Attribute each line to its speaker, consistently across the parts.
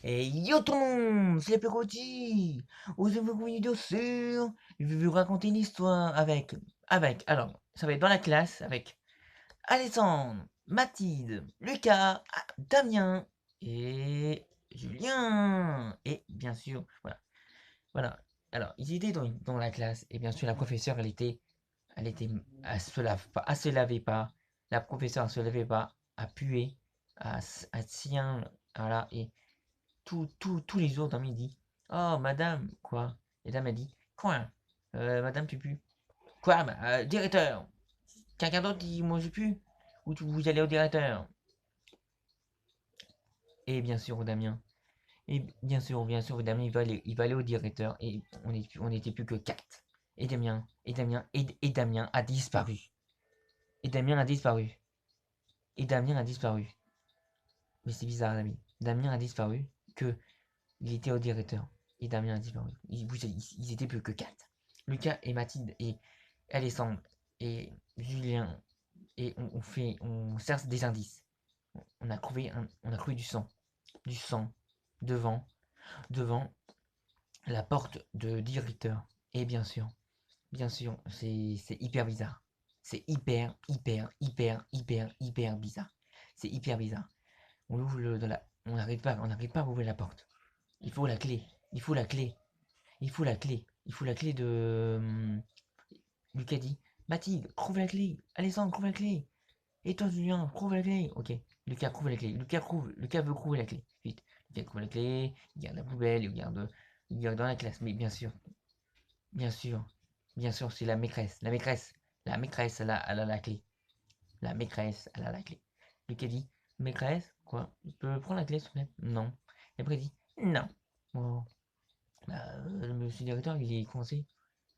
Speaker 1: Et yo tout le monde, c'est les Pérotti. Aujourd'hui, une vidéo sur... Je vais vous raconter une histoire alors, ça va être dans la classe avec Alexandre, Mathilde, Lucas, Damien et Julien. Et bien sûr, voilà. Alors, ils étaient dans la classe et bien sûr, la professeure, elle se lavait pas. La professeure, elle se lavait pas, à puer, à sien, voilà, et tous les jours dans midi. Oh, madame, quoi? Et dame a dit, quoi? Madame, tu pues. Quoi? Bah, directeur. Quelqu'un d'autre dit, moi, je pue. Ou vous allez au directeur. Et bien sûr, Damien. Et bien sûr, Damien, il va aller au directeur. Et on n'était plus que quatre. Et Damien a disparu. Et Damien a disparu. Et Damien a disparu. Mais c'est bizarre, Damien. Damien a disparu. Que Il était au directeur. Et Damien a disparu. Ils étaient plus que quatre. Lucas et Mathilde et Alexandre et Julien. Et on cherche des indices. On a trouvé du sang. Du sang. Devant, devant la porte de directeur. Et bien sûr, c'est hyper bizarre. C'est hyper bizarre. C'est hyper bizarre. On ouvre on n'arrive pas à ouvrir la porte. Il faut la clé. Il faut la clé. Il faut la clé. Il faut la clé de... Lucas dit, Mathilde, trouve la clé. Alexandre, trouve la clé. Et toi, Julien, trouve la clé. Ok. Lucas, trouve la clé. Lucas veut trouver la clé. Vite. Lucas trouve la clé. Il garde la poubelle. Il garde dans la classe. Mais bien sûr, bien sûr, c'est la maîtresse. La maîtresse, elle a la clé. La maîtresse, elle a la clé. Lucas dit, maîtresse, quoi? Je peux prendre la clé, s'il te plaît? Non. Et après, il dit, non. Oh. Bah, le monsieur directeur, il est coincé.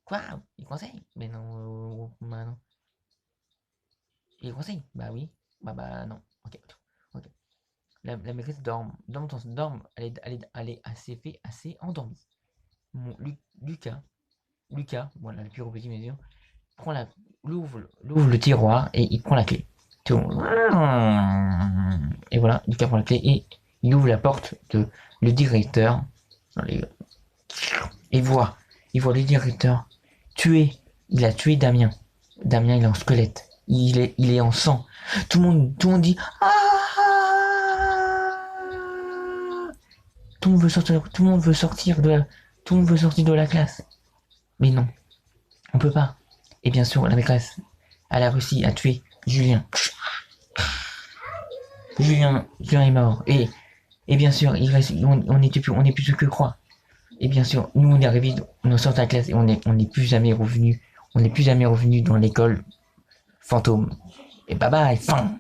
Speaker 1: Quoi? Il est coincé? Mais non, bah non. Il est coincé? Bah oui. Bah non. Ok, ok. La maîtresse dorme. Elle est assez endormie. Mon Lucas, voilà, le plus gros petit mesure, prend l'ouvre le tiroir et il prend la clé. Tout. Et voilà, Lucas prend la clé et il ouvre la porte de le directeur. Et il voit le directeur tuer. Il a tué Damien. Damien, il est en squelette. Il est en sang. Tout le monde dit ah. Tout le monde veut sortir. Tout le monde veut sortir de la classe. Mais non, on peut pas. Et bien sûr, la maîtresse, elle a réussi à tuer Julien. Julien est mort. Et bien sûr, on n'est plus que croix. Et bien sûr, nous on est arrivés, on sort de la classe et on n'est plus jamais revenu. On n'est plus jamais revenu dans l'école fantôme. Et bye bye, fin.